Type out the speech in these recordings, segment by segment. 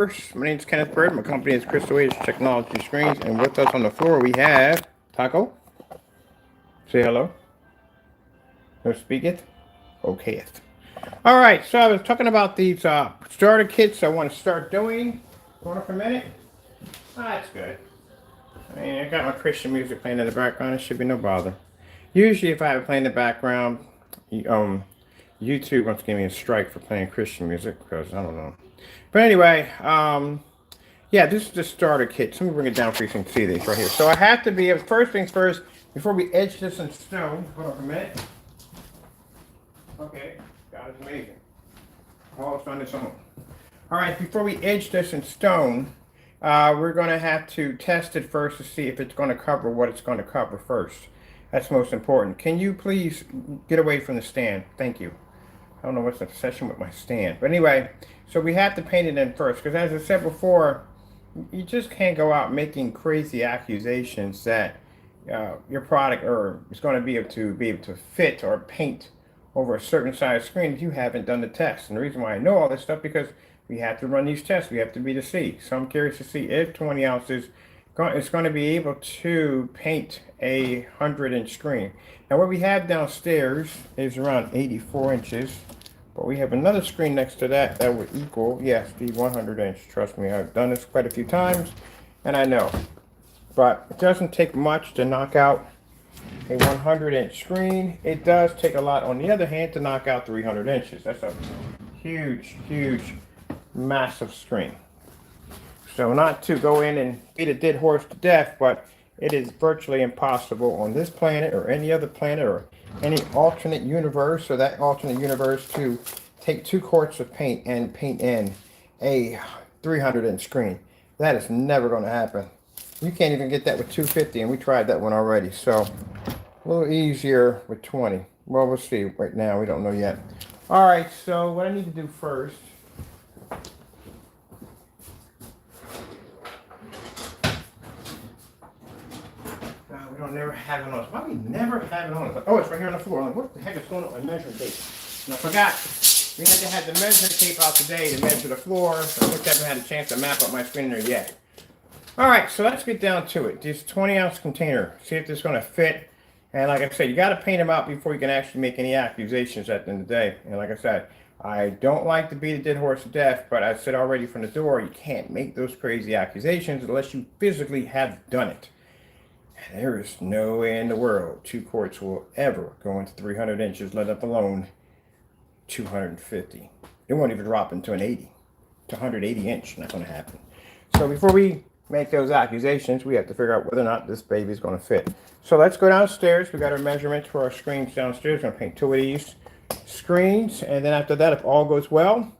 My name is Kenneth Bird. My company is Crystal Age Technology Screens, and with us on the floor we have Taco. Say hello. No, speak it. Okay it. All right. So I was talking about these starter kits I want to start doing. Hold on for a minute. That's good. I mean, I got my Christian music playing in the background. It should be no bother. Usually, if I have it playing in the background, YouTube wants to give me a strike for playing Christian music because I don't know. But anyway, yeah, this is the starter kit. So let me bring it down so you can see these right here. So I have to be, first things first, before we edge this in stone, hold on for a minute. Okay, God is amazing. All it's on its own. All right, before we edge this in stone, we're going to have to test it first to see if it's going to cover what it's going to cover first. That's most important. Can you please get away from the stand? Thank you. I don't know what's the obsession with my stand. But anyway, so we have to paint it in first. Because as I said before, you just can't go out making crazy accusations that your product is going to be able to fit or paint over a certain size screen if you haven't done the test. And the reason why I know all this stuff because we have to run these tests. We have to be to see. So I'm curious to see if 20 ounces is going to be able to paint a 100-inch screen. Now what we have downstairs is around 84 inches. But we have another screen next to that that would equal, yes, the 100-inch. Trust me, I've done this quite a few times, and I know. But it doesn't take much to knock out a 100-inch screen. It does take a lot, on the other hand, to knock out 300 inches. That's a huge, huge, massive screen. So not to go in and beat a dead horse to death, but it is virtually impossible on this planet or any other planet or any alternate universe or that alternate universe to take 2 quarts of paint and paint in a 300-inch screen. That is never going to happen. You can't even get that with 250, and we tried that one already. So a little easier with 20. Well, we'll see. Right now, we don't know yet. All right, so what I need to do first. We don't never have it on us. Why we never have it on us? Oh, it's right here on the floor. I'm like, what the heck is going on with my measuring tape? And I forgot. We had to have the measuring tape out today to measure the floor. I just haven't had a chance to map up my screen there yet. All right, so let's get down to it. This 20-ounce container. See if this is going to fit. And like I said, you got to paint them out before you can actually make any accusations at the end of the day. And like I said, I don't like to beat a dead horse to death, but I said already from the door, you can't make those crazy accusations unless you physically have done it. There is no way in the world 2 quarts will ever go into 300 inches, let alone 250. It won't even drop into an 80, to 180 inch. Not going to happen. So before we make those accusations, we have to figure out whether or not this baby is going to fit. So let's go downstairs. We got our measurements for our screens downstairs. We're going to paint 2 of these screens, and then after that, if all goes well,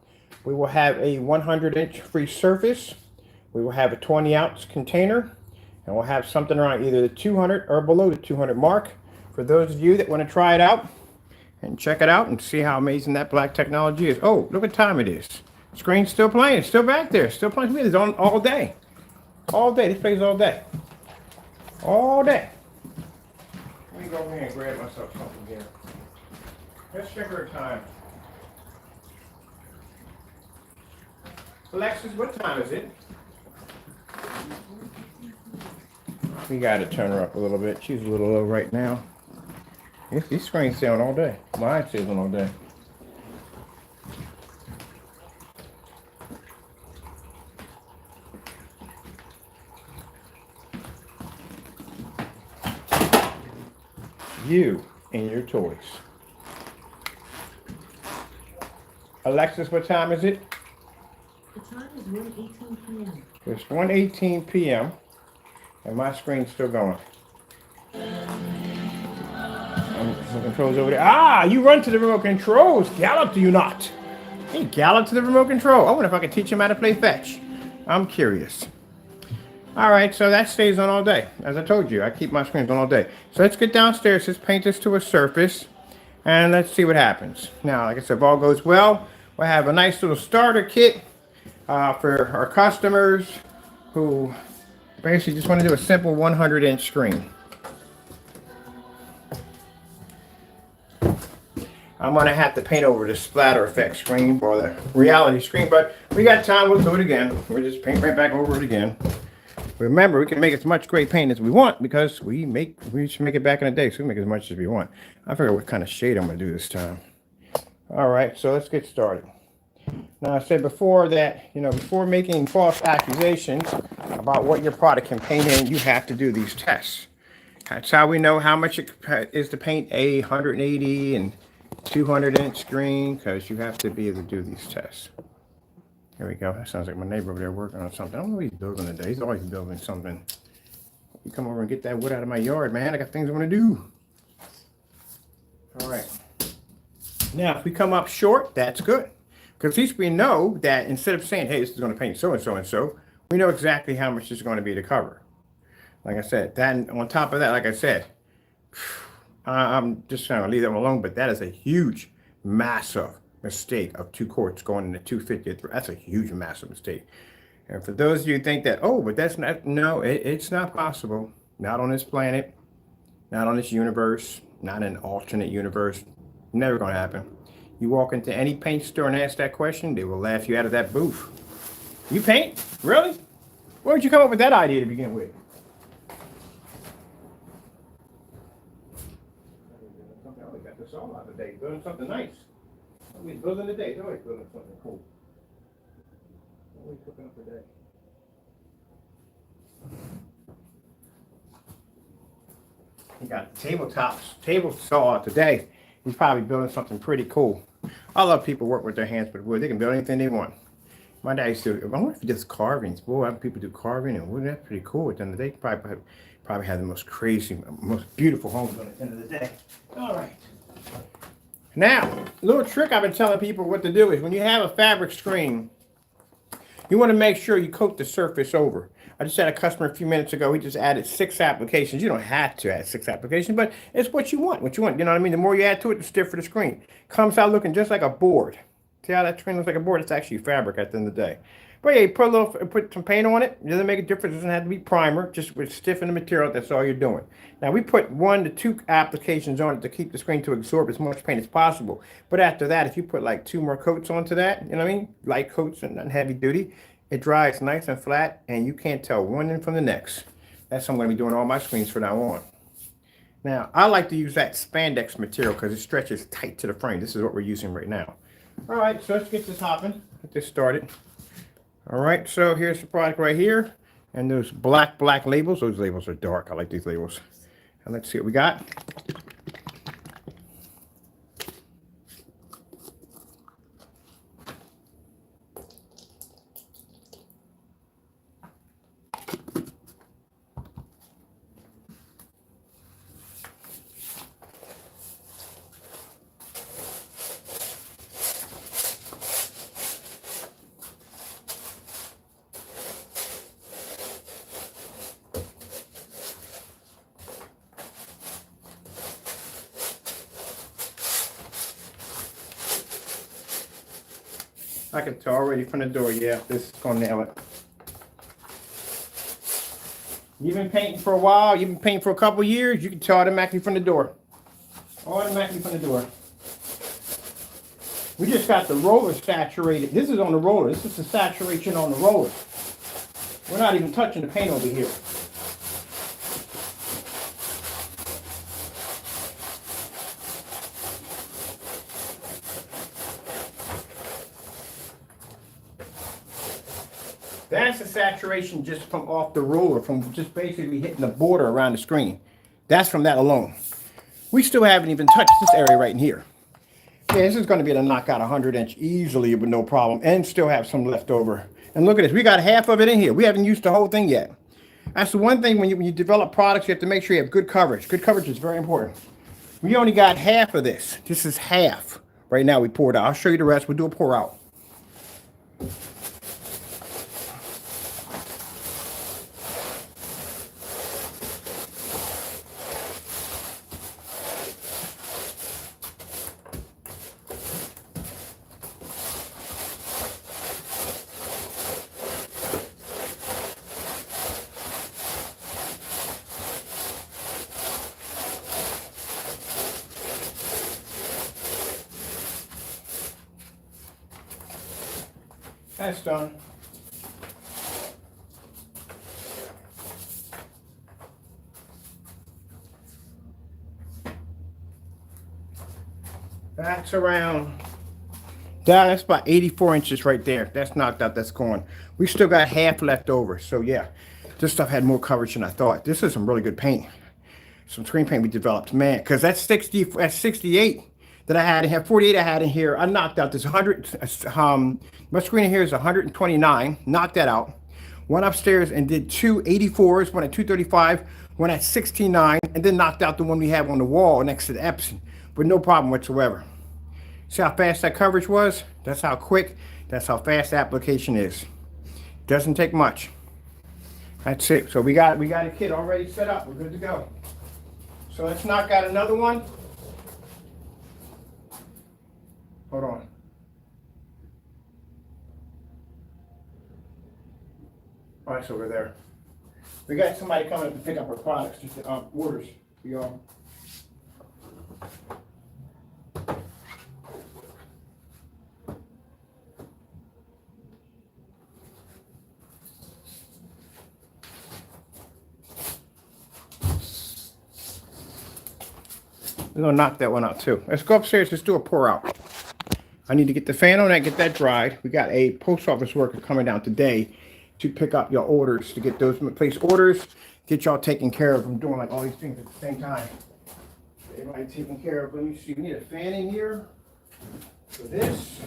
we will have a 100-inch free surface. We will have a 20-ounce container. And we'll have something around either the 200 or below the 200 mark for those of you that want to try it out and check it out and see how amazing that black technology is. Oh, look what time it is. Screen's still playing. It's still back there. Still playing. It's on all day. All day. This plays all day. All day. Let me go over here and grab myself something here. Let's check our time. Alexis, what time is it? We got to turn her up a little bit. She's a little low right now. These screens stay on all day. Mine stays on all day. You and your toys. Alexis, what time is it? The time is 1:18 p.m. It's 1:18 p.m. and my screen's still going. Some controls over there. Ah, you run to the remote controls. Gallop, do you not? Hey, gallop to the remote control. I wonder if I could teach him how to play fetch. I'm curious. All right, so that stays on all day. As I told you, I keep my screens on all day. So let's get downstairs. Let's paint this to a surface, and let's see what happens. Now, like I said, if all goes well, we'll have a nice little starter kit for our customers who basically just want to do a simple 100-inch screen. I'm gonna have to paint over the splatter effect screen or the reality screen, but we got time, we'll do it again. We'll just paint right back over it again. Remember, we can make as much gray paint as we want because we used to make it back in the day, so we make as much as we want. I figure what kind of shade I'm gonna do this time. All right, so let's get started. Now, I said before that, before making false accusations about what your product can paint in, you have to do these tests. That's how we know how much it is to paint a 180 and 200-inch screen, because you have to be able to do these tests. There we go. That sounds like my neighbor over there working on something. I don't know what he's building today. He's always building something. You come over and get that wood out of my yard, man. I got things I want to do. All right. Now, if we come up short, that's good. Because at least we know that instead of saying, hey, this is going to paint so-and-so and so, we know exactly how much it's going to be to cover. Like I said, that on top of that, like I said, I'm just going to leave that one alone, but that is a huge, massive mistake of 2 quarts going into 250. That's a huge, massive mistake. And for those of you who think that, oh, but that's not, no, it's not possible. Not on this planet, not on this universe, not in an alternate universe. Never going to happen. You walk into any paint store and ask that question, they will laugh you out of that booth. You paint? Really? Where would you come up with that idea to begin with? Oh, we got this all out today. Building something nice. We're building today. They're always building something cool. What are we cooking up today? He got table saw today. He's probably building something pretty cool. I love people who work with their hands with wood. They can build anything they want. My dad used to, I wonder if he does carvings. Boy, I people do carving and wood. That's pretty cool. At the end of the day, probably have the most crazy, most beautiful homes at the end of the day. All right. Now, a little trick I've been telling people what to do is when you have a fabric screen, you want to make sure you coat the surface over. I just had a customer a few minutes ago. He just added 6 applications. You don't have to add 6 applications, but it's what you want. You know what I mean? The more you add to it, the stiffer the screen. Comes out looking just like a board. See how that screen looks like a board? It's actually fabric at the end of the day. But yeah, you put some paint on it. It doesn't make a difference. It doesn't have to be primer. Just with stiffen the material. That's all you're doing. Now we put 1 to 2 applications on it to keep the screen to absorb as much paint as possible. But after that, if you put like 2 more coats onto that, you know what I mean? Light coats and heavy duty. It dries nice and flat, and you can't tell one end from the next. That's what I'm going to be doing all my screens from now on. Now, I like to use that spandex material because it stretches tight to the frame. This is what we're using right now. All right, so let's get this hopping. Get this started. All right, so here's the product right here. And those black labels. Those labels are dark. I like these labels. And let's see what we got. I can tell already from the door, yeah, this is gonna nail it. You've been painting for a while, you've been painting for a couple years, you can tell automatically from the door. Automatically from the door. We just got the roller saturated. This is on the roller. This is the saturation on the roller. We're not even touching the paint over here. That's the saturation just from off the roller, from just basically hitting the border around the screen. That's from that alone. We still haven't even touched this area right in here. Yeah, this is going to be able to knock out a 100-inch easily with no problem and still have some left over. And look at this. We got half of it in here. We haven't used the whole thing yet. That's the one thing when you develop products, you have to make sure you have good coverage. Good coverage is very important. We only got half of this. This is half. Right now we pour it out. I'll show you the rest. We'll do a pour out. That's done. That's around, that's about 84 inches right there. That's knocked out, that's gone. We still got half left over. So yeah, this stuff had more coverage than I thought. This is some really good paint. Some screen paint we developed, man, because that's 68 that I had in here, 48 I had in here. I knocked out this 100, my screen in here is 129, knocked that out. Went upstairs and did two 84s, one at 235, one at 69, and then knocked out the one we have on the wall next to the Epson with no problem whatsoever. See how fast that coverage was? That's how quick, that's how fast the application is. Doesn't take much. That's it. So we got a kit already set up. We're good to go. So let's knock out another one. Hold on. Oh, it's over there. We got somebody coming up to pick up our products, just orders for y'all. We're gonna knock that one out too. Let's go upstairs, let's do a pour out. I need to get the fan on that, get that dried. We got a post office worker coming down today to pick up your orders, to get those, place orders, get y'all taken care of. I'm doing like all these things at the same time. Everybody taken care of. Let me see, we need a fan in here for this.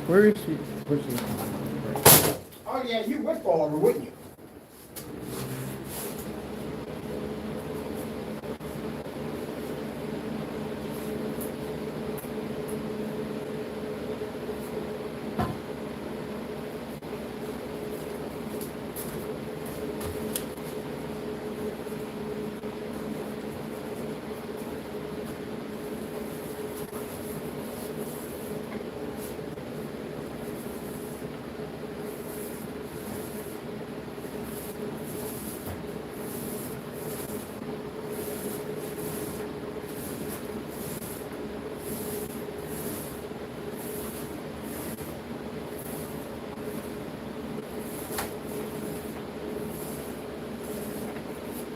Where is he? Where's he? Oh yeah, you would fall over, wouldn't you?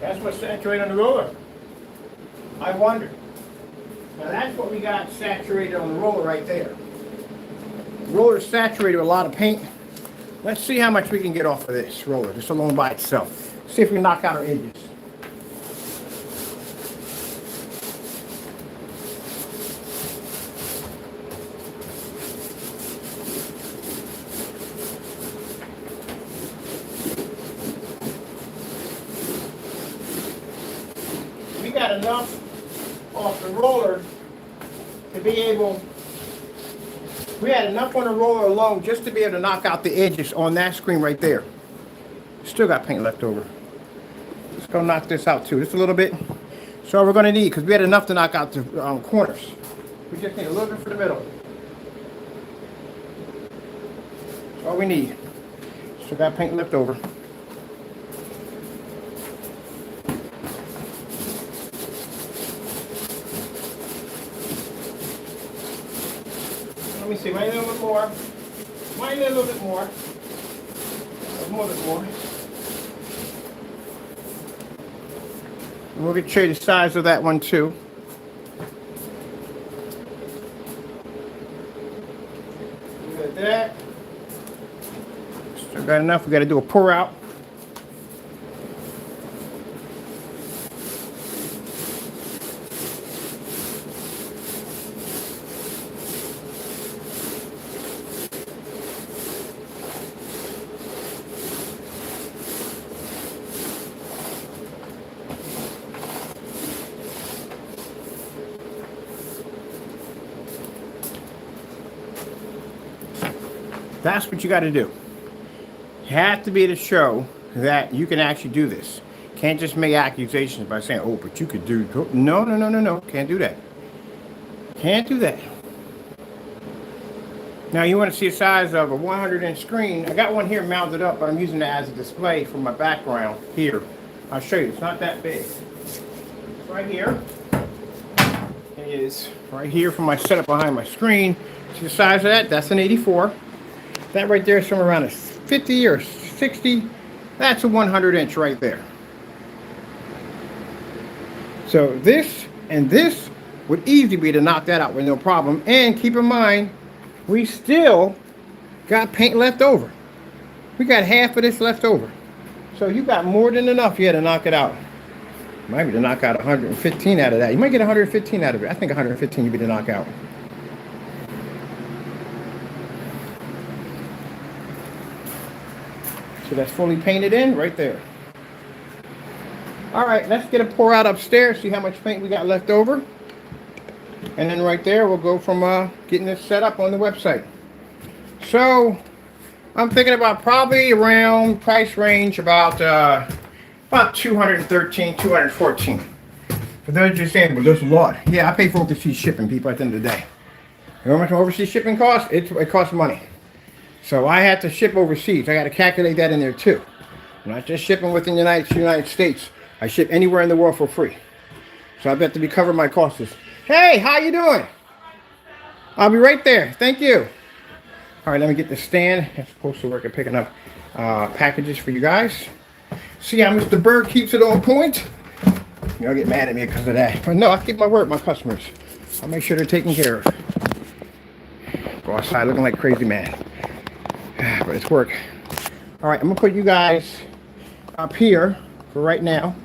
That's what's saturated on the roller. I wonder. Now that's what we got saturated on the roller right there. The roller's saturated with a lot of paint. Let's see how much we can get off of this roller, just alone by itself. See if we knock out our edges. We got enough off the roller to be able, we had enough on the roller alone just to be able to knock out the edges on that screen right there. Still got paint left over. Let's go knock this out too, just a little bit. So all we're gonna need, because we had enough to knock out the corners. We just need a little bit for the middle. That's all we need. Still got paint left over. Let me see, might need a little bit more. Might need a little bit more. A little bit more. And we'll get show you the size of that one too. Look at that. Still got enough. We got to do a pour out. That's what you got to do. You have to be able to show, that you can actually do this. Can't just make accusations by saying, oh, but you could do, no, no, no, no, no, can't do that. Can't do that. Now you want to see the size of a 100-inch screen. I got one here mounted up, but I'm using it as a display for my background here. I'll show you, it's not that big. It's right here. It is right here for my setup behind my screen. See the size of that? That's an 84. That right there is somewhere around a 50 or 60. That's a 100-inch right there. So this and this would easily be to knock that out with no problem. And keep in mind, we still got paint left over. We got half of this left over. So you got more than enough here to knock it out. Might be to knock out 115 out of that. You might get 115 out of it. I think 115 you'd be to knock out. So that's fully painted in right there. All right, let's get a pour out upstairs, see how much paint we got left over. And then right there, we'll go from getting this set up on the website. So I'm thinking about probably around price range about 213, 214. For those just saying, well, that's a lot. Yeah, I pay for overseas shipping, people, at the end of the day. You know how much overseas shipping costs? It costs money. So I had to ship overseas. I got to calculate that in there too. I'm not just shipping within the United States. I ship anywhere in the world for free. So I bet to be covering my costs. Hey, how you doing? I'll be right there. Thank you. All right, let me get the stand. It's supposed to work at picking up packages for you guys. See how Mr. Bird keeps it on point? Y'all get mad at me because of that. But no, I keep my word with my customers. I'll make sure they're taken care of. Go outside looking like crazy man. But it's work. All right, I'm going to put you guys up here for right now.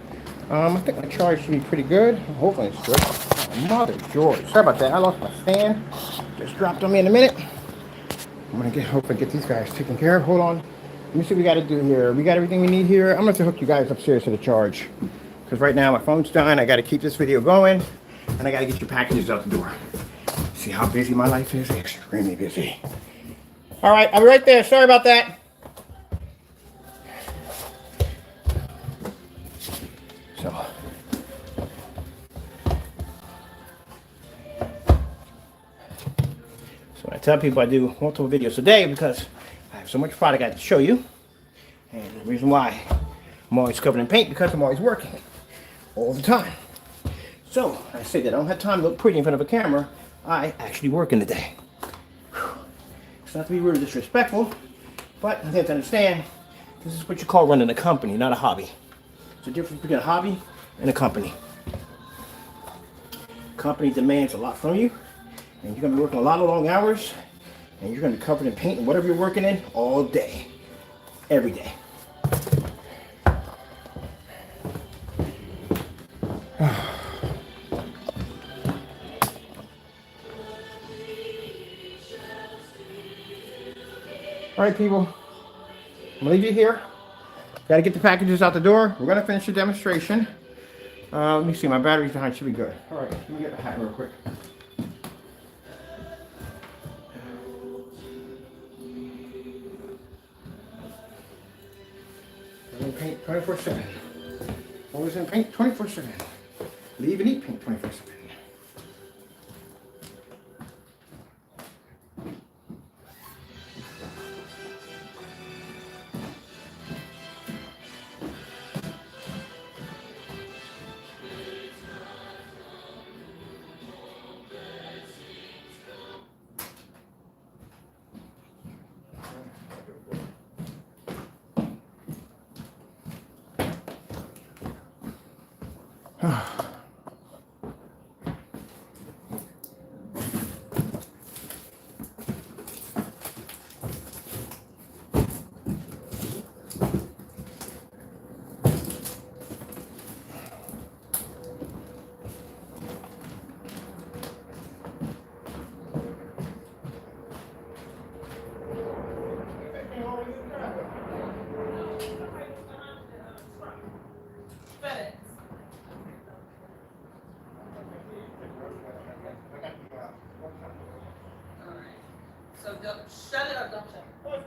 I think my charge should be pretty good. Hopefully it's good. Oh, Mother George. Sorry about that. I lost my stand. Just dropped on me in a minute. I'm going to hopefully get these guys taken care of. Hold on. Let me see what we got to do here. We got everything we need here. I'm going to hook you guys upstairs to the charge. Because right now my phone's dying. I got to keep this video going. And I got to get your packages out the door. See how busy my life is? Extremely busy. All right. I'll be right there. Sorry about that. So I tell people I do multiple videos a day because I have so much product I have to show you. And the reason why I'm always covered in paint because I'm always working all the time. So I say that I don't have time to look pretty in front of a camera. I actually work in the day. It's not to be rude or disrespectful, but you have to understand this is what you call running a company, not a hobby. There's a difference between a hobby and a company. Company demands a lot from you, and you're going to be working a lot of long hours, and you're going to be covered in paint and whatever you're working in all day, every day. All right, people, I'm going to leave you here. Got to get the packages out the door. We're going to finish the demonstration. Let me see, my batteries behind should be good. All right, let me get the hat real quick. In paint 24/7. Always in paint 24/7. Leave and eat paint 24/7. So don't shut it or don't shut it. Okay.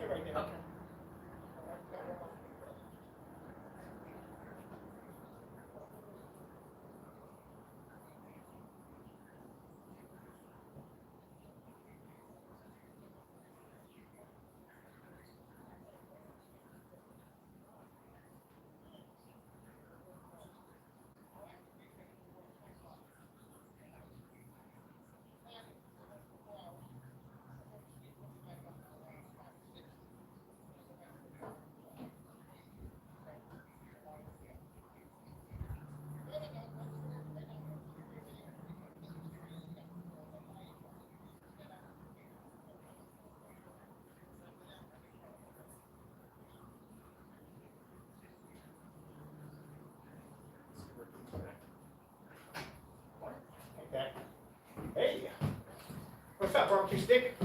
barbecue stick.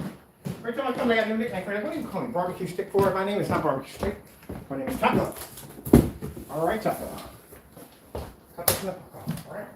Every time I come, I got a new nickname for it. What do you call me? Barbecue stick for it? My name is not barbecue stick. My name is Taco. All right, Taco. Taco's not Taco. All right.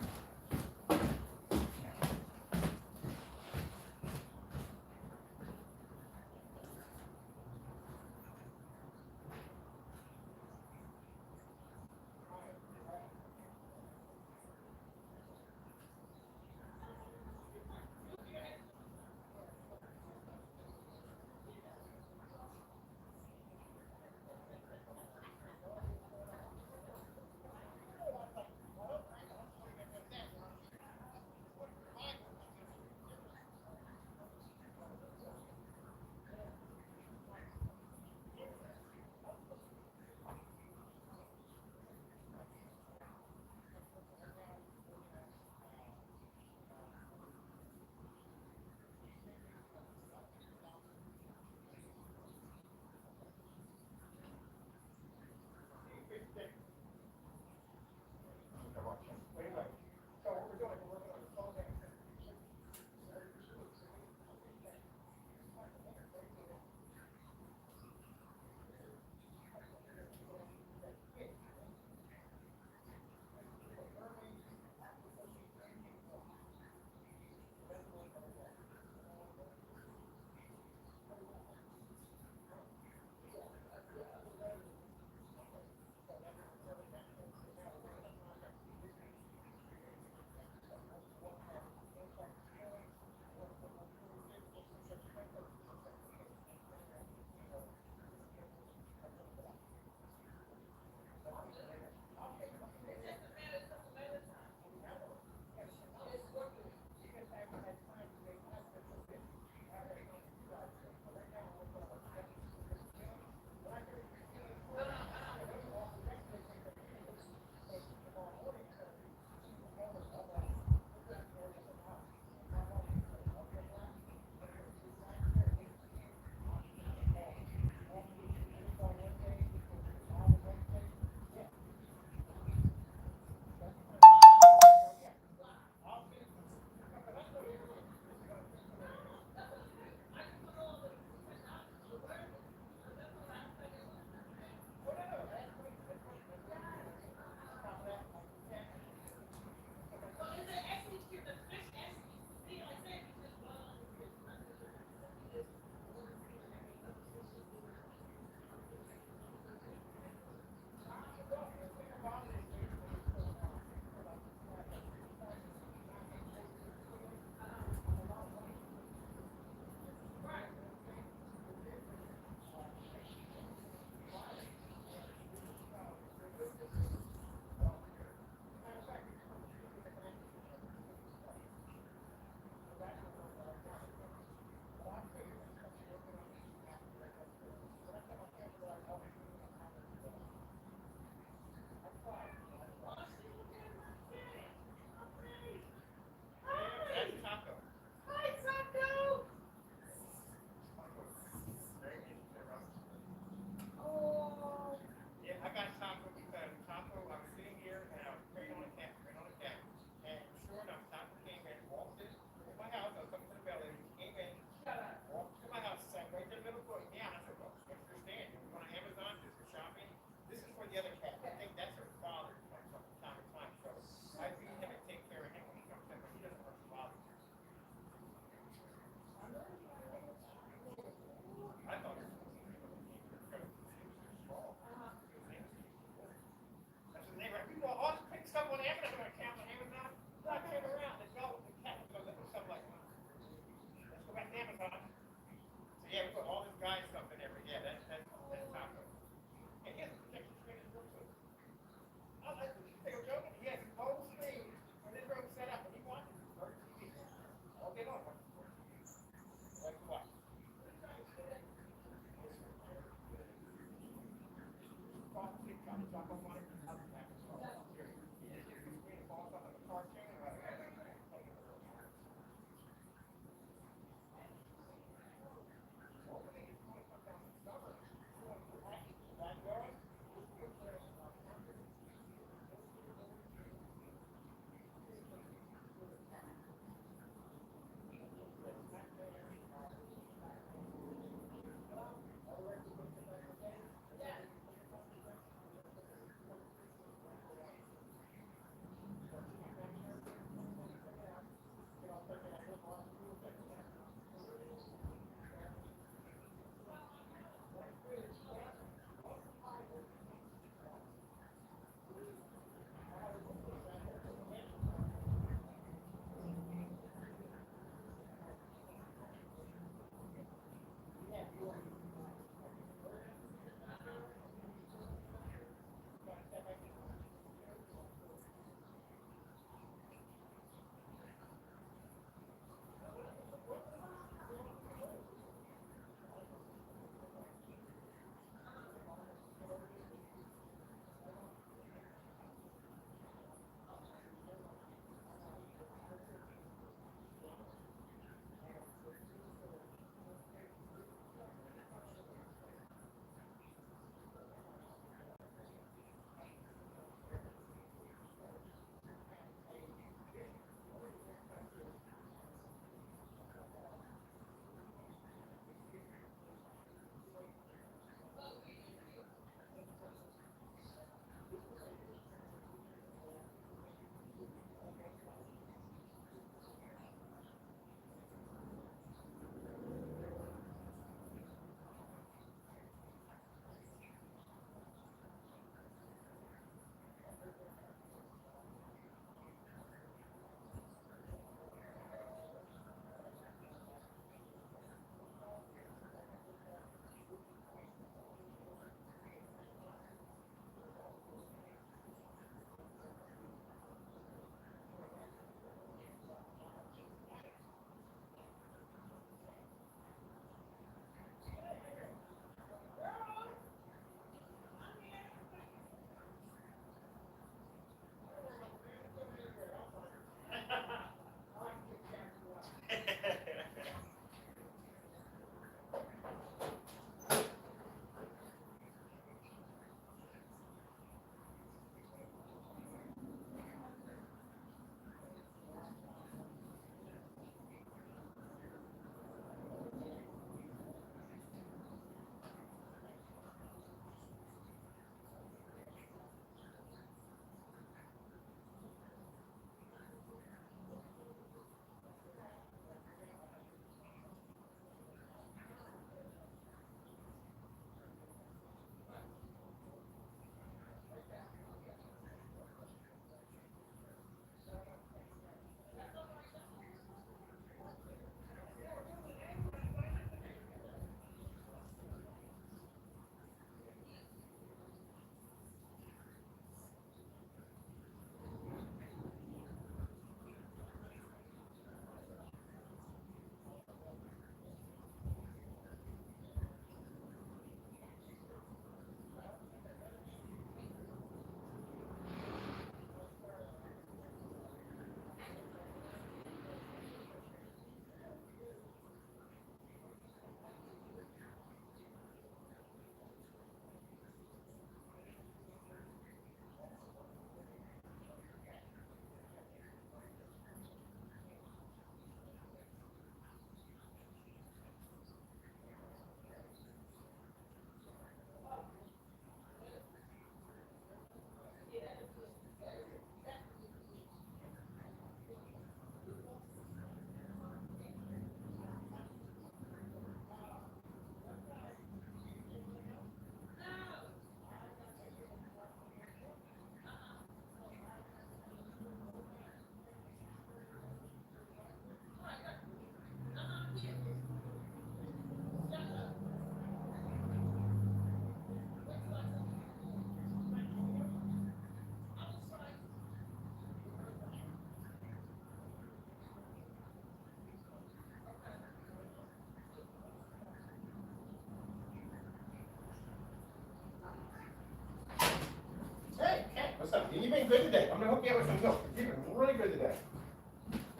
And you've been good today. I'm gonna hook you up with some milk. You've been really good today.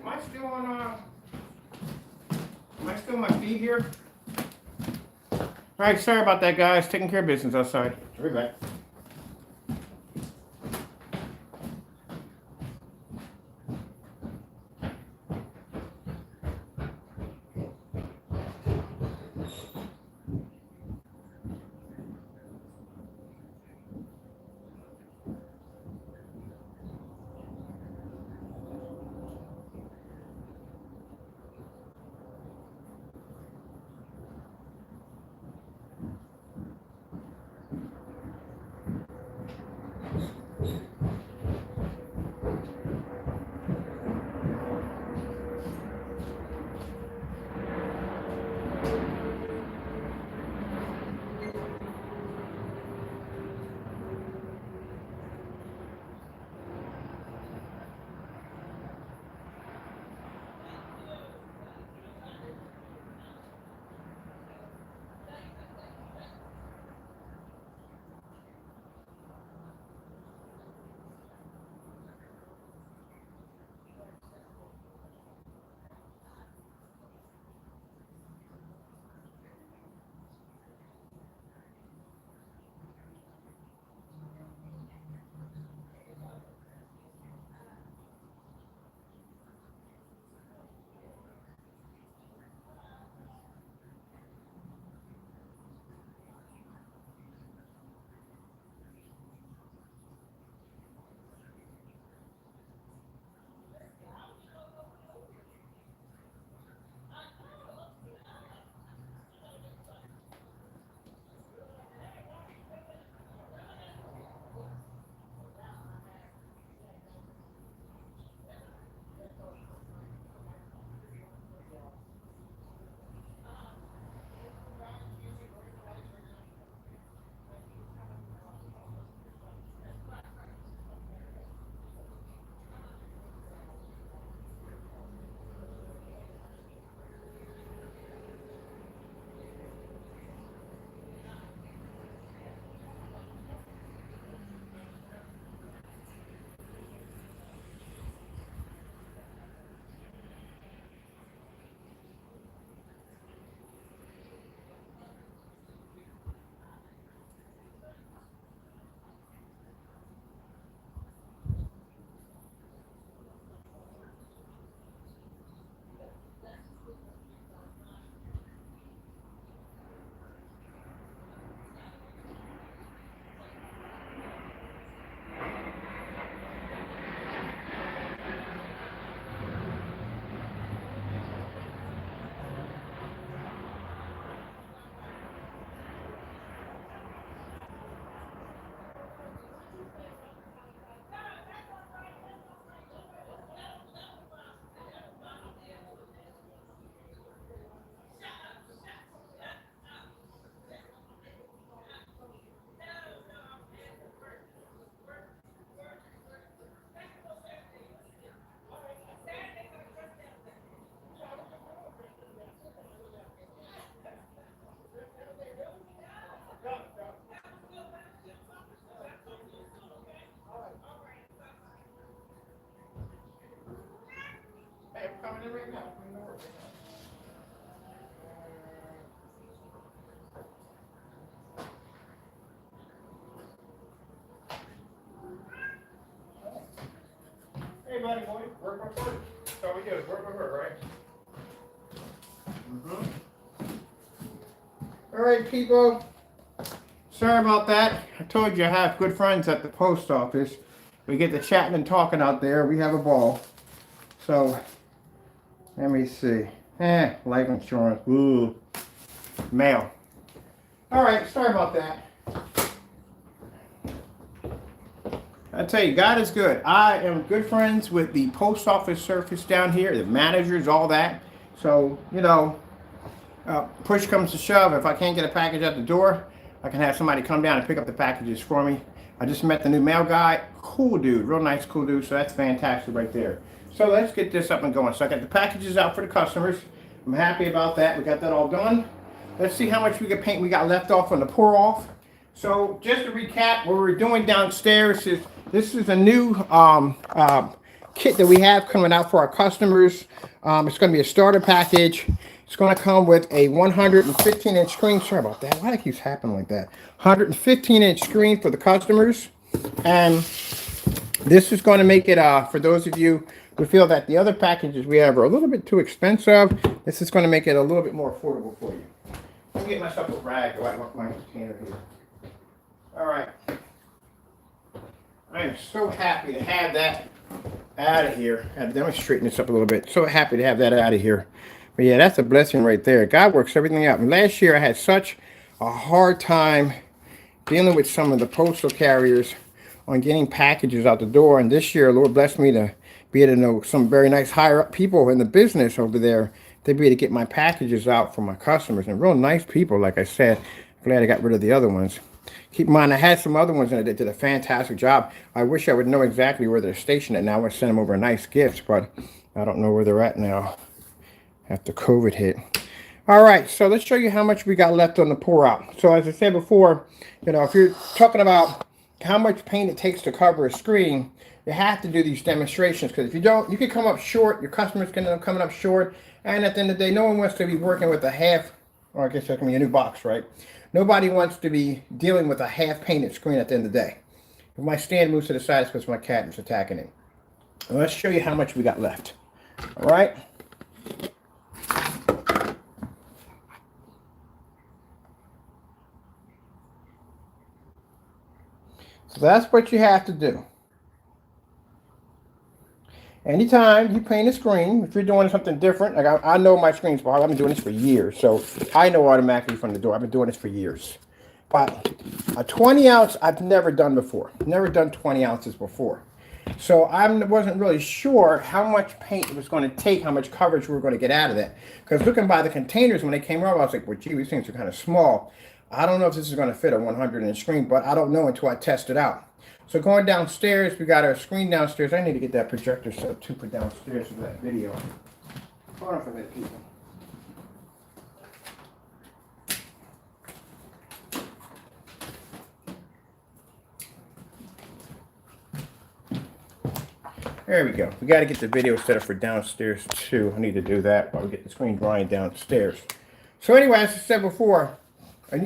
Am I still on, am I still on my feet here? All right, sorry about that, guys. Taking care of business outside. I'll be back. Hey, I'm coming in right now. I'm coming to work right now. Hey, buddy boy, work, work, work. That's all we do is work, work, work, right? All right, people. Sorry about that. I told you I have good friends at the post office. We get to chatting and talking out there. We have a ball. So, let me see. Life insurance. Ooh. Mail. All right, sorry about that. I tell you, God is good. I am good friends with the post office service down here, the managers, all that. So, you know, push comes to shove. If I can't get a package at the door, I can have somebody come down and pick up the packages for me. I just met the new mail guy. Cool dude, real nice, cool dude. So that's fantastic right there. So let's get this up and going. So I got the packages out for the customers. I'm happy about that. We got that all done. Let's see how much paint we got left off on the pour off. So just to recap, what we're doing downstairs is This is a new kit that we have coming out for our customers. It's going to be a starter package. It's going to come with a 115-inch screen. Sorry about that. Why that keeps happening like that? 115-inch screen for the customers. And this is going to make it, for those of you who feel that the other packages we have are a little bit too expensive, this is going to make it a little bit more affordable for you. Let me get myself a rag to wipe off my container here. All right. I am so happy to have that out of here. Let me straighten this up a little bit. So happy to have that out of here. But yeah, that's a blessing right there. God works everything out. And last year I had such a hard time dealing with some of the postal carriers on getting packages out the door. And this year, Lord blessed me to be able to know some very nice higher up people in the business over there to be able to get my packages out for my customers. And real nice people, like I said. Glad I got rid of the other ones. Keep in mind, I had some other ones that did a fantastic job. I wish I would know exactly where they're stationed at now. I would send them over nice gifts, but I don't know where they're at now after COVID hit. All right, so let's show you how much we got left on the pour out. So as I said before, you know, if you're talking about how much paint it takes to cover a screen, you have to do these demonstrations, because if you don't, you can come up short. Your customers can end up coming up short, and at the end of the day, no one wants to be working with a half, or I guess that can be a new box, right? Nobody wants to be dealing with a half-painted screen at the end of the day. If my stand moves to the side, it's because my cat is attacking it. Well, let's show you how much we got left. All right? So that's what you have to do. Anytime you paint a screen, if you're doing something different, like I know my screen's hard. I've been doing this for years, so I know automatically from the door. I've been doing this for years. But a 20 ounce, I've never done before. Never done 20 ounces before. So I wasn't really sure how much paint it was going to take, how much coverage we were going to get out of that. Because looking by the containers when they came out, I was like, well, gee, these things are kind of small. I don't know if this is going to fit a 100-inch screen, but I don't know until I test it out. So going downstairs, we got our screen downstairs. I need to get that projector set up too for downstairs for that video. Hold on for a minute, people. There we go. We got to get the video set up for downstairs too. I need to do that while we get the screen drying downstairs. So anyway, as I said before,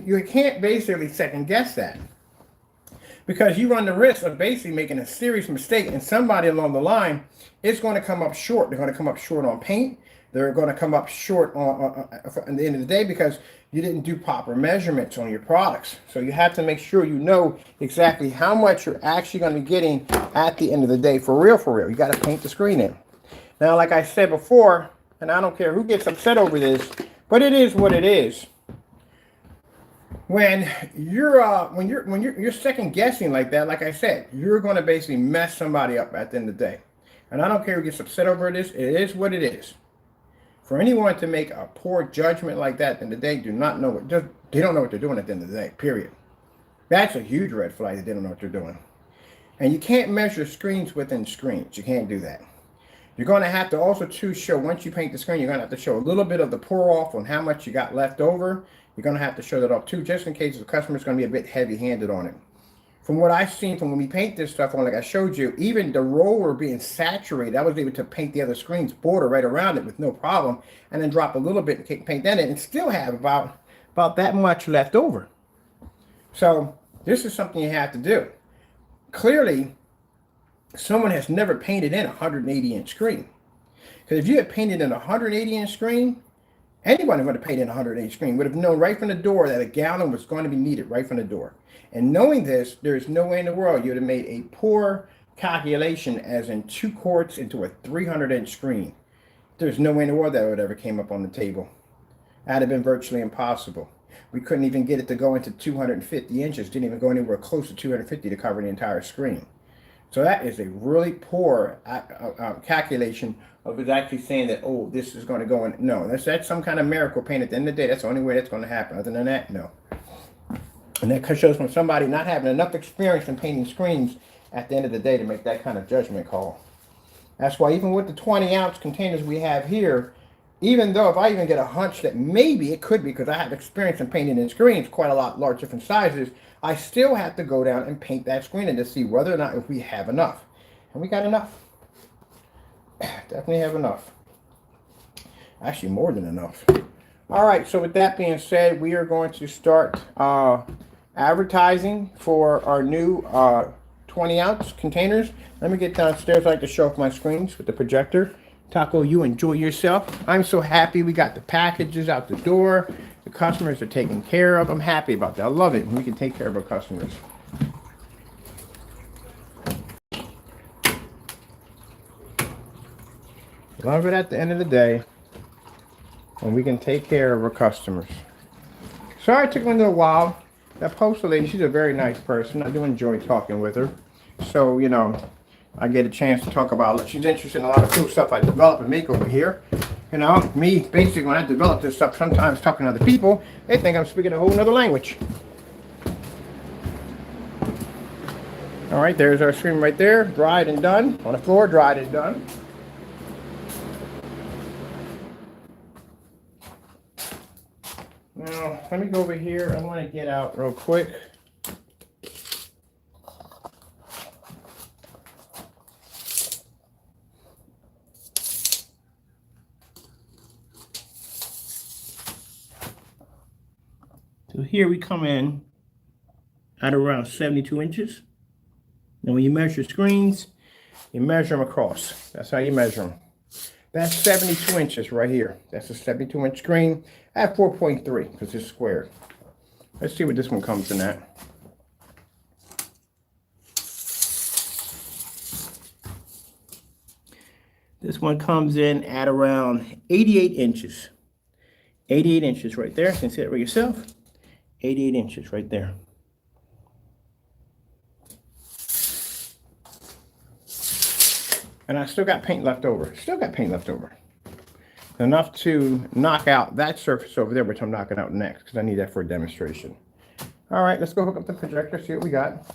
you can't basically second guess that, because you run the risk of basically making a serious mistake, and somebody along the line is going to come up short. They're going to come up short on paint. They're going to come up short on at the end of the day because you didn't do proper measurements on your products. So you have to make sure you know exactly how much you're actually going to be getting at the end of the day. For real, for real. You got to paint the screen in. Now, like I said before, and I don't care who gets upset over this, but it is what it is. When you're second guessing like that, like I said, you're going to basically mess somebody up at the end of the day. And I don't care who gets upset over this. It is what it is. For anyone to make a poor judgment like that at the end of the day, they don't know what they're doing at the end of the day, period. That's a huge red flag that they don't know what they're doing. And you can't measure screens within screens. You can't do that. You're going to have to also show, once you paint the screen, you're going to have to show a little bit of the pour off on how much you got left over. You're going to have to show that off too, just in case the customer's going to be a bit heavy-handed on it. From what I've seen from when we paint this stuff on, like I showed you, even the roller being saturated, I was able to paint the other screen's border right around it with no problem, and then drop a little bit and paint that in, and still have about that much left over. So this is something you have to do. Clearly, someone has never painted in a 180-inch screen. Because if you had painted in a 180-inch screen, anyone who would have painted in a 180 screen would have known right from the door that a gallon was going to be needed right from the door. And knowing this, there is no way in the world you would have made a poor calculation as in 2 quarts into a 300-inch screen. There's no way in the world that would ever came up on the table. That'd have been virtually impossible. We couldn't even get it to go into 250 inches. Didn't even go anywhere close to 250 to cover the entire screen. So that is a really poor calculation of it actually saying that, oh, this is going to go in. No, that's some kind of miracle paint. At the end of the day, that's the only way that's going to happen. Other than that, no. And that shows from somebody not having enough experience in painting screens at the end of the day to make that kind of judgment call. That's why even with the 20-ounce containers we have here, even though if I even get a hunch that maybe it could be, because I have experience in painting in screens, quite a lot, large different sizes, I still have to go down and paint that screen in to see whether or not if we have enough. And we got enough. Definitely have enough. Actually, more than enough. All right, so with that being said, we are going to start advertising for our new 20-ounce containers. Let me get downstairs. I like to show off my screens with the projector. Taco, you enjoy yourself. I'm so happy we got the packages out the door. The customers are taken care of. I'm happy about that. I love it when we can take care of our customers. Love it at the end of the day when we can take care of our customers. Sorry it took me a little while. That postal lady, she's a very nice person. I do enjoy talking with her. So, you know, I get a chance to talk about, she's interested in a lot of cool stuff I develop and make over here. You know, me, basically, when I develop this stuff, sometimes talking to other people, they think I'm speaking a whole nother language. All right, there's our screen right there, dried and done. On the floor, dried and done. Now, let me go over here. I want to get out real quick. So here we come in at around 72 inches. And when you measure screens, you measure them across. That's how you measure them. That's 72 inches right here. That's a 72-inch screen. I have 4.3 because it's squared. Let's see what this one comes in at. This one comes in at around 88 inches. 88 inches right there. You can see it for yourself. 88 inches right there. And I still got paint left over. Still got paint left over. Enough to knock out that surface over there, which I'm knocking out next, because I need that for a demonstration. All right, let's go hook up the projector, see what we got.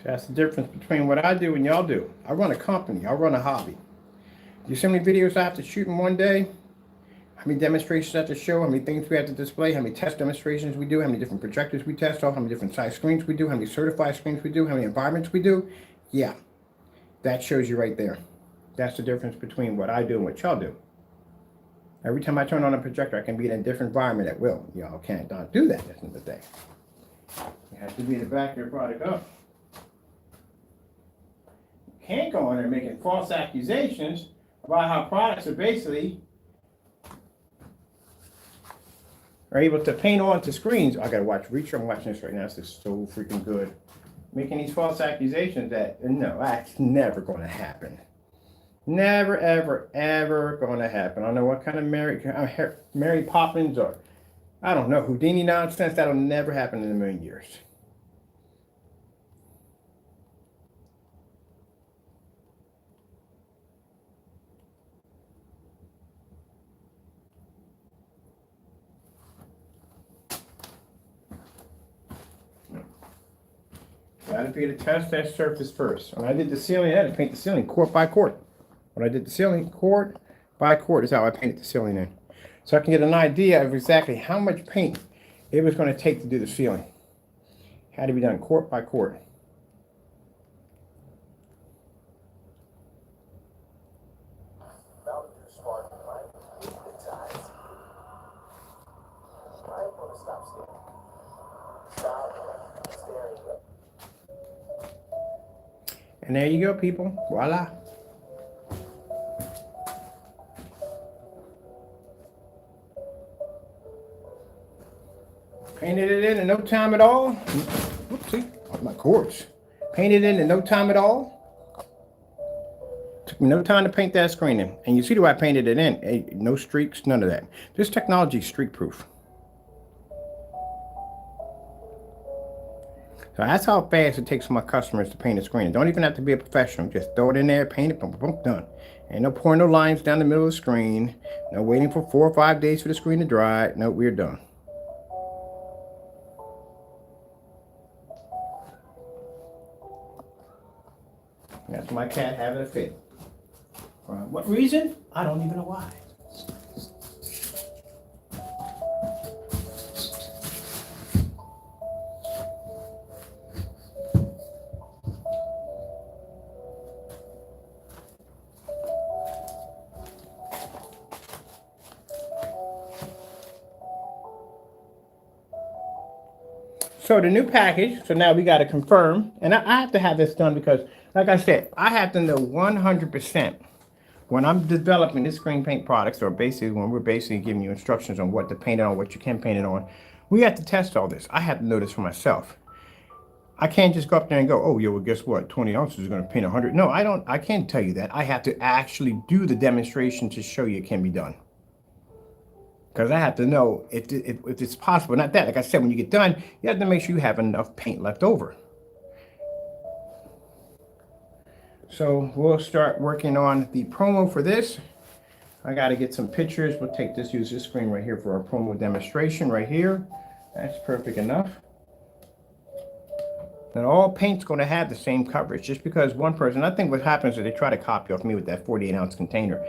So that's the difference between what I do and y'all do. I run a company. I run a hobby. You see how many videos I have to shoot in one day? How many demonstrations I have to show? How many things we have to display? How many test demonstrations we do? How many different projectors we test off? How many different size screens we do? How many certified screens we do? How many environments we do? Yeah, that shows you right there. That's the difference between what I do and what y'all do. Every time I turn on a projector, I can be in a different environment at will. Y'all can't not do that. That's the thing. You have to be to back your product up. Can't go on there making false accusations about how products are basically able to paint onto screens. I gotta watch Reacher. I'm watching this right now. This is so freaking good. Making these false accusations that no, that's never going to happen. Never, ever, ever going to happen. I don't know what kind of Mary Poppins or I don't know Houdini nonsense. That'll never happen in a million years. Gotta be to test that surface first. When I did the ceiling, I had to paint the ceiling quart by quart. When I did the ceiling, quart by quart is how I painted the ceiling in. So I can get an idea of exactly how much paint it was going to take to do the ceiling. Had to be done quart by quart. And there you go, people. Voila. Painted it in no time at all. Whoopsie, my cords. Painted it in no time at all. Took me no time to paint that screen in. And you see the way I painted it in. Hey, no streaks, none of that. This technology is streak proof. So that's how fast it takes for my customers to paint a screen. It don't even have to be a professional. Just throw it in there, paint it, boom, boom, boom, done. Ain't no pouring no lines down the middle of the screen. No waiting for 4 or 5 days for the screen to dry. No, we're done. That's my cat having a fit. For what reason? I don't even know why. So the new package, so now we got to confirm, and I have to have this done because, like I said, I have to know 100% when I'm developing this screen paint products, or basically when we're basically giving you instructions on what to paint it on, what you can paint it on, we have to test all this. I have to know this for myself. I can't just go up there and go, oh, yeah, well, guess what? 20 ounces is going to paint 100. No, I can't tell you that. I have to actually do the demonstration to show you it can be done. Because I have to know if it's possible. Not that, like I said, when you get done, you have to make sure you have enough paint left over. So we'll start working on the promo for this. I got to get some pictures. We'll use this screen right here for our promo demonstration right here. That's perfect enough. Now all paint's going to have the same coverage. Just because one person, I think what happens is they try to copy off me with that 48-ounce container.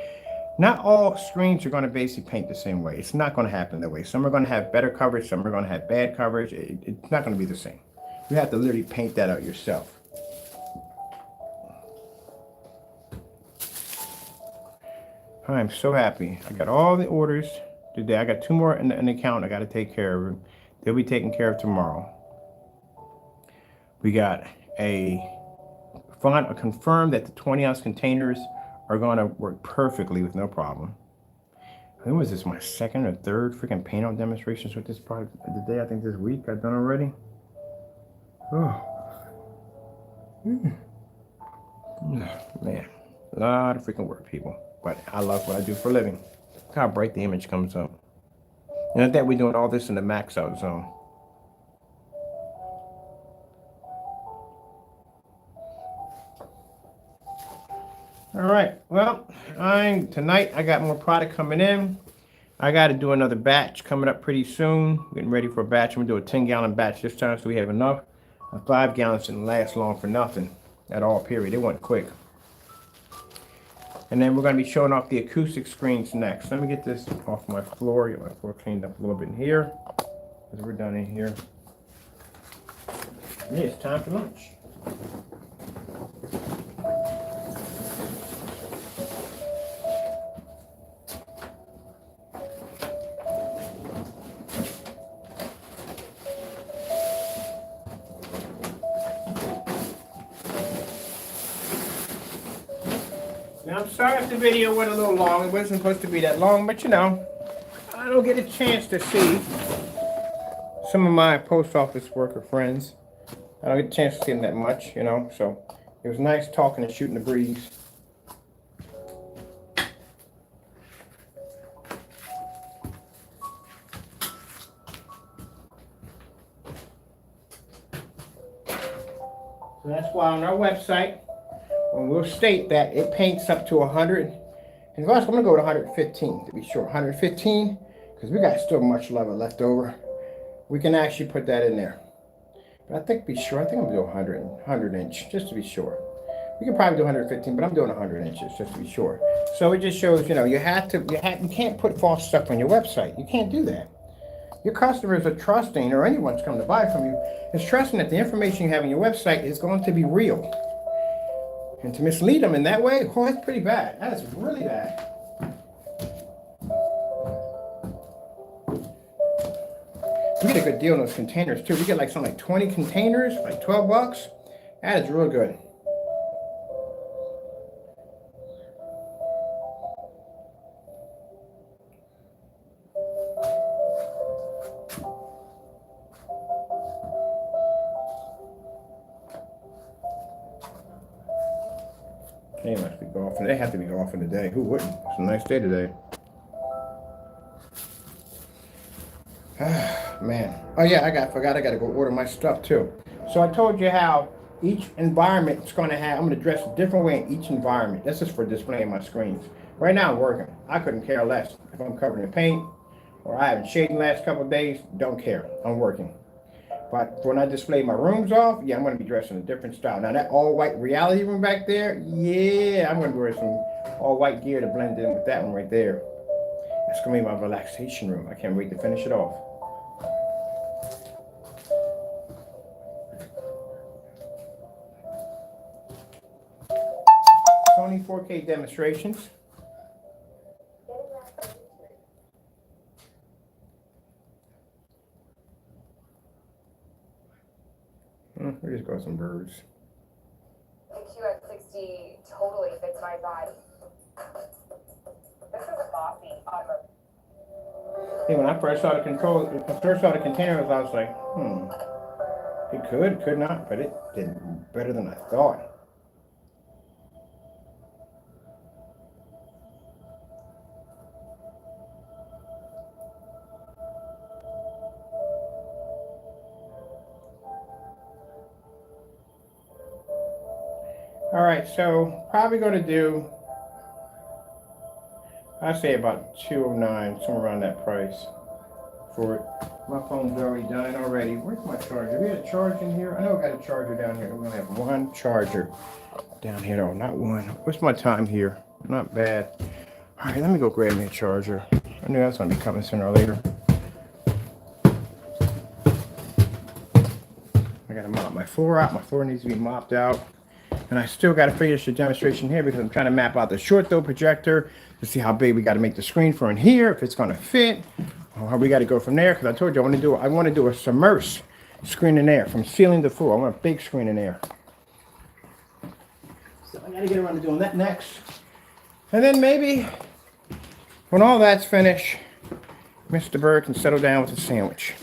Not all screens are going to basically paint the same way. It's not going to happen that way. Some are going to have better coverage. Some are going to have bad coverage. It's not going to be the same. You have to literally paint that out yourself. I'm so happy. I got all the orders today. I got 2 more in the account I got to take care of. They'll be taken care of tomorrow. We got a confirmed that the 20-ounce containers are going to work perfectly with no problem. I think was this my 2nd or 3rd freaking paint on demonstrations with this product today. I think this week I've done already. Oh, man, a lot of freaking work, people. But I love what I do for a living. Look how bright the image comes up. And at that, we're doing all this in the max out zone. All right, well, tonight I got more product coming in. I got to do another batch coming up pretty soon. Getting ready for a batch. I'm going to do a 10-gallon batch this time so we have enough. 5 gallons didn't last long for nothing at all, period. It went quick. And then we're going to be showing off the acoustic screens next. Let me get this off my floor. Get my floor cleaned up a little bit in here. Because we're done in here. Yeah, it's time for lunch. Now, I'm sorry if the video went a little long. It wasn't supposed to be that long, but you know, I don't get a chance to see some of my post office worker friends. I don't get a chance to see them that much, you know, so it was nice talking and shooting the breeze. So that's why on our website, we'll state that it paints up to 100. And I'm going to go with 115 to be sure. 115, because we got still much leather left over. We can actually put that in there. But I think I'm going to do 100 inch, just to be sure. We can probably do 115, but I'm doing 100 inches, just to be sure. So it just shows, you know, you can't put false stuff on your website. You can't do that. Your customers are trusting, or anyone's come to buy from you, is trusting that the information you have on your website is going to be real. And to mislead them in that way, oh, that's pretty bad. That is really bad. We get a good deal on those containers too. We get like something like 20 containers, like 12 bucks. That is real good. They must be golfing. off, and they have to be off in the day. Who wouldn't? It's a nice day today. Man. Oh yeah, forgot I gotta go order my stuff too. So I told you how each environment is gonna have, I'm gonna dress a different way in each environment. This is for displaying my screens. Right now I'm working. I couldn't care less if I'm covered in paint or I haven't shaved in the last couple of days. Don't care. I'm working. But when I display my rooms off, yeah, I'm gonna be dressed in a different style. Now that all white reality room back there, yeah, I'm gonna wear some all white gear to blend in with that one right there. That's gonna be my relaxation room. I can't wait to finish it off. Sony 4K demonstrations. We just got some birds. The Q at 60 totally fits my body. This is a bossy automobile. Hey, when I first saw the containers, I was like, it could not, but it did better than I thought. All right, so probably going to do, I'd say about 209, somewhere around that price for it. My phone's already done already. Where's my charger? We had a charge in here. I know I got a charger down here. I'm going to have one charger down here. No, not one. What's my time here? Not bad. All right, let me go grab me a charger. I knew that's going to be coming sooner or later. I got to mop my floor out. My floor needs to be mopped out. And I still got to finish the demonstration here because I'm trying to map out the short throw projector to see how big we got to make the screen for in here, if it's going to fit, or how we got to go from there. Because I told you I want to do a submerged screen in there from ceiling to floor. I want a big screen in there. So I got to get around to doing that next. And then maybe when all that's finished, Mr. Bird can settle down with a sandwich.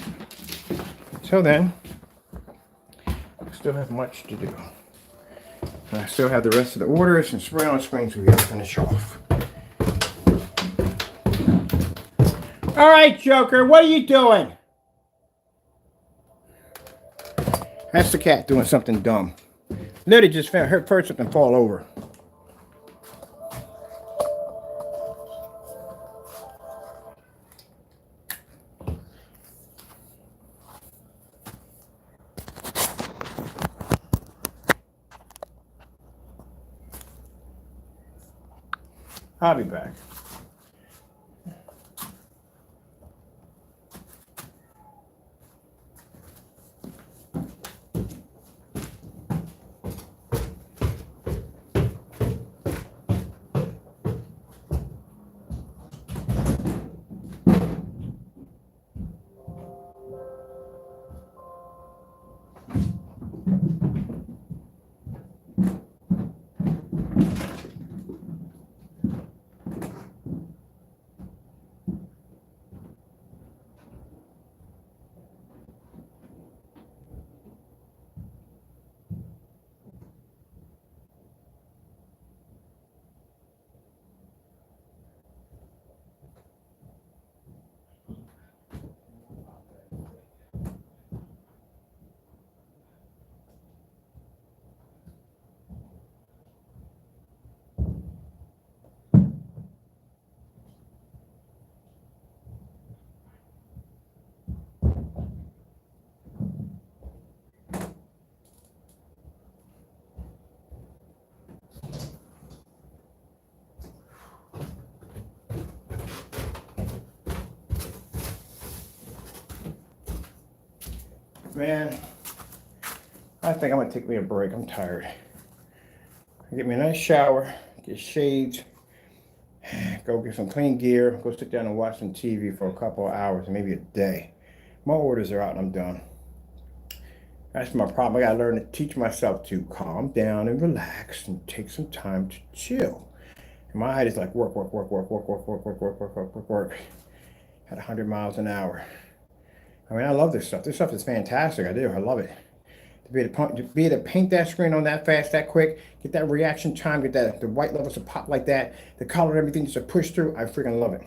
Until then, I still have much to do. And I still have the rest of the orders and spray on screens we got to finish off. All right, Joker, what are you doing? That's the cat doing something dumb. Literally just heard something fall over. I'll be back. Man, I think I'm gonna take me a break. I'm tired. Get me a nice shower, get shaved, go get some clean gear, go sit down and watch some TV for a couple of hours, maybe a day. My orders are out and I'm done. That's my problem. I gotta learn to teach myself to calm down and relax and take some time to chill. And my head is like work at 100 miles an hour. I mean, I love this stuff. This stuff is fantastic. I do. I love it. to paint that screen on that fast, that quick, get that reaction time, get that the white levels to pop like that, the color, everything just to push through. I freaking love it.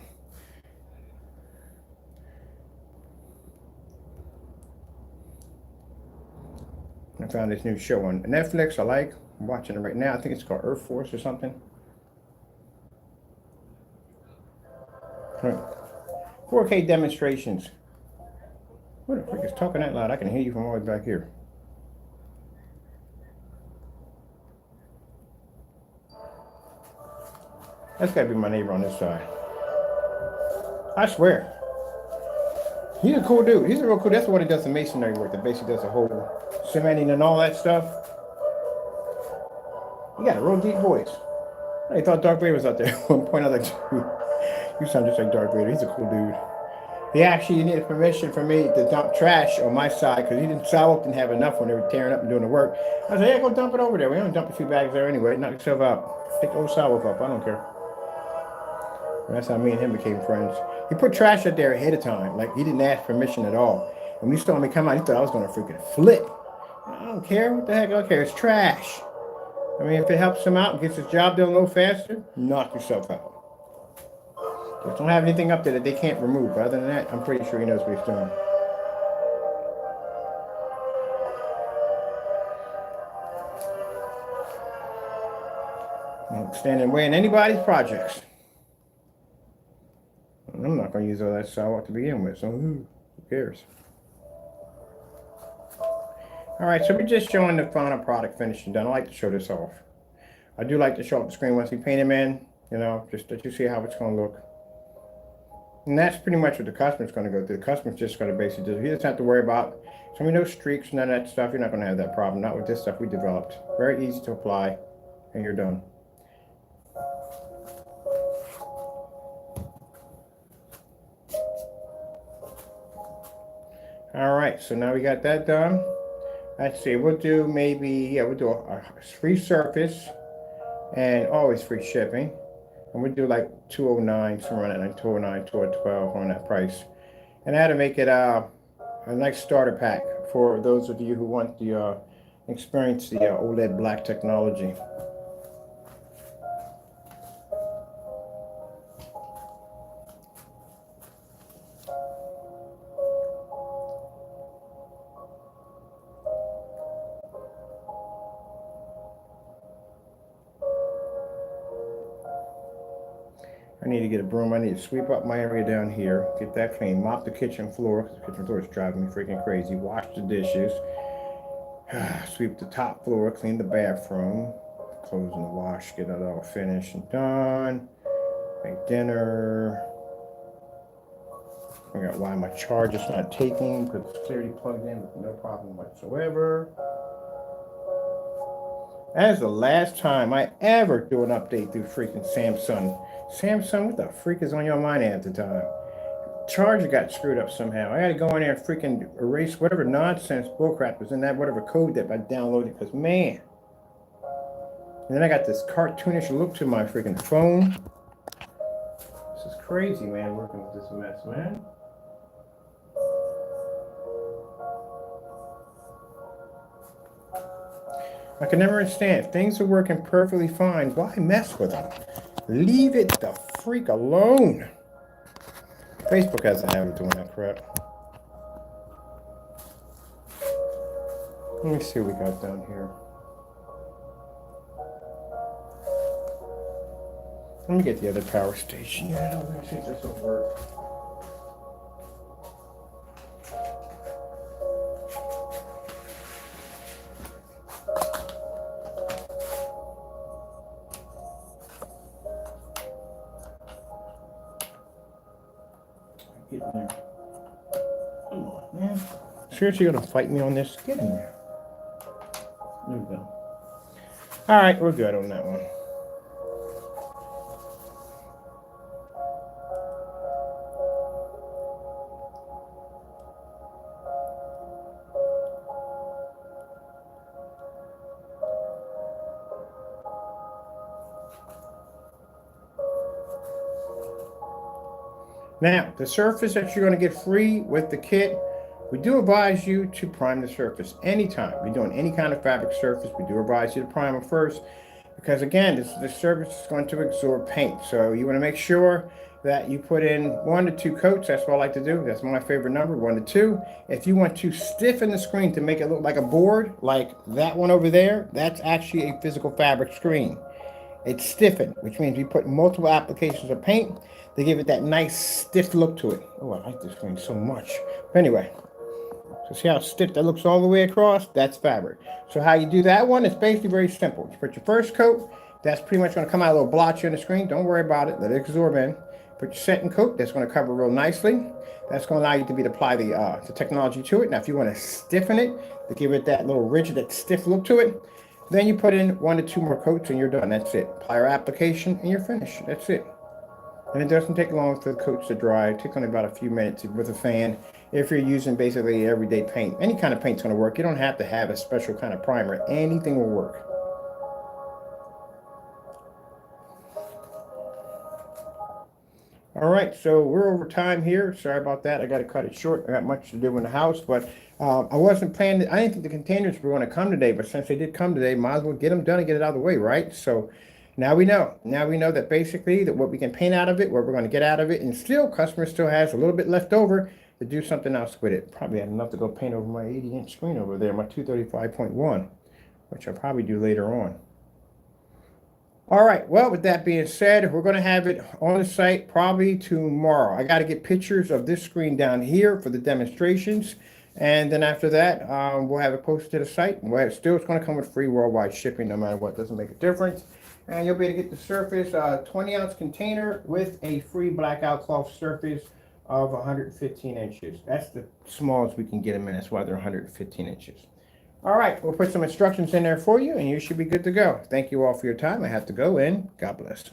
I found this new show on Netflix. I like. I'm watching it right now. I think it's called Earth Force or something. 4K demonstrations. Who the frick is talking that loud? I can hear you from all the way back here. That's gotta be my neighbor on this side. I swear. He's a cool dude. He's a real cool. That's the one that does the masonry work. That basically does the whole cementing and all that stuff. He got a real deep voice. I thought Darth Vader was out there. At one point I was like, dude, you sound just like Darth Vader. He's a cool dude. He actually needed permission for me to dump trash on my side because he didn't have enough when they were tearing up and doing the work. I was like, yeah, go dump it over there. We only dump a few bags there anyway. Knock yourself out. Take the old sidewalk up. I don't care. And that's how me and him became friends. He put trash out there ahead of time. Like, he didn't ask permission at all. And when he saw me come out, he thought I was going to freaking flip. I don't care. What the heck? I don't care. It's trash. I mean, if it helps him out and gets his job done a little faster, knock yourself out. Just don't have anything up there that they can't remove. But other than that, I'm pretty sure he knows what he's doing. Don't stand in the way in anybody's projects. I'm not going to use all that sidewalk to begin with, so who cares? All right, so we're just showing the final product finished and done. I like to show this off. I do like to show up the screen once we paint them in, you know, just that you see how it's going to look. And that's pretty much what the customer's going to go through. The customer's just going to basically do. He doesn't have to worry about some of those streaks, none of that stuff. You're not going to have that problem. Not with this stuff we developed. Very easy to apply, and you're done. All right, so now we got that done. Let's see, we'll do maybe, yeah, we'll do a free surface and always free shipping. And we'll do like 209, somewhere around that, 209, 212 on that price. And that'll make it a nice starter pack for those of you who want the experience the OLED black technology. I need to get a broom. I need to sweep up my area down here, get that clean, mop the kitchen floor, because the kitchen floor is driving me freaking crazy, wash the dishes, sweep the top floor, clean the bathroom, closing the wash, get it all finished and done, make dinner. Figure out why my charger's not taking, because it's clearly plugged in with no problem whatsoever. That is the last time I ever do an update through freaking Samsung. Samsung, what the freak is on your mind at the time? Charger got screwed up somehow. I had to go in there and freaking erase whatever nonsense bullcrap was in that whatever code that I downloaded, because man. And then I got this cartoonish look to my freaking phone. This is crazy, man, working with this mess, man. I can never understand. If things are working perfectly fine, why mess with them? Leave it the freak alone. Facebook has a habit of doing that crap. Let me see what we got down here. Let me get the other power station. Yeah, I don't think this will work. Get in there. Come on, man. Seriously, you're gonna fight me on this? Get in there. There we go. All right, we're good on that one. Now, the surface that you're going to get free with the kit We do advise you to prime the surface anytime you're doing any kind of fabric surface. We do advise you to prime it first because again, this surface is going to absorb paint. So you want to make sure that you put in 1 to 2 coats. That's what I like to do. That's my favorite number, 1 to 2. If you want to stiffen the screen to make it look like a board, like that one over there, that's actually a physical fabric screen. It's stiffened, which means we put multiple applications of paint to give it that nice stiff look to it. Oh, I like this screen so much. But anyway, so see how stiff that looks all the way across? That's fabric. So how you do that one is basically very simple. You put your first coat, that's pretty much going to come out a little blotchy on the screen. Don't worry about it. Let it absorb in. Put your second coat, that's going to cover real nicely. That's going to allow you to apply the technology to it. Now, if you want to stiffen it, to give it that little rigid, that stiff look to it, then you put in 1 to 2 more coats and you're done. That's it. Apply your application and you're finished. That's it. And it doesn't take long for the coats to dry. It takes only about a few minutes with a fan. If you're using basically everyday paint, any kind of paint's going to work. You don't have to have a special kind of primer. Anything will work. All right, so we're over time here. Sorry about that. I got to cut it short. I got much to do in the house, but I wasn't planning. I didn't think the containers were going to come today, but since they did come today, might as well get them done and get it out of the way, right? So now we know. Now we know that basically that what we can paint out of it, what we're going to get out of it, and still, customer still has a little bit left over to do something else with it. Probably had enough to go paint over my 80-inch screen over there, my 235.1, which I'll probably do later on. All right, well, with that being said, we're going to have it on the site probably tomorrow. I got to get pictures of this screen down here for the demonstrations. And then after that, we'll have it posted to the site. It's going to come with free worldwide shipping no matter what. Doesn't make a difference. And you'll be able to get the surface 20-ounce container with a free blackout cloth surface of 115 inches. That's the smallest we can get them in. That's why they're 115 inches. All right, we'll put some instructions in there for you, and you should be good to go. Thank you all for your time. I have to go, and God bless.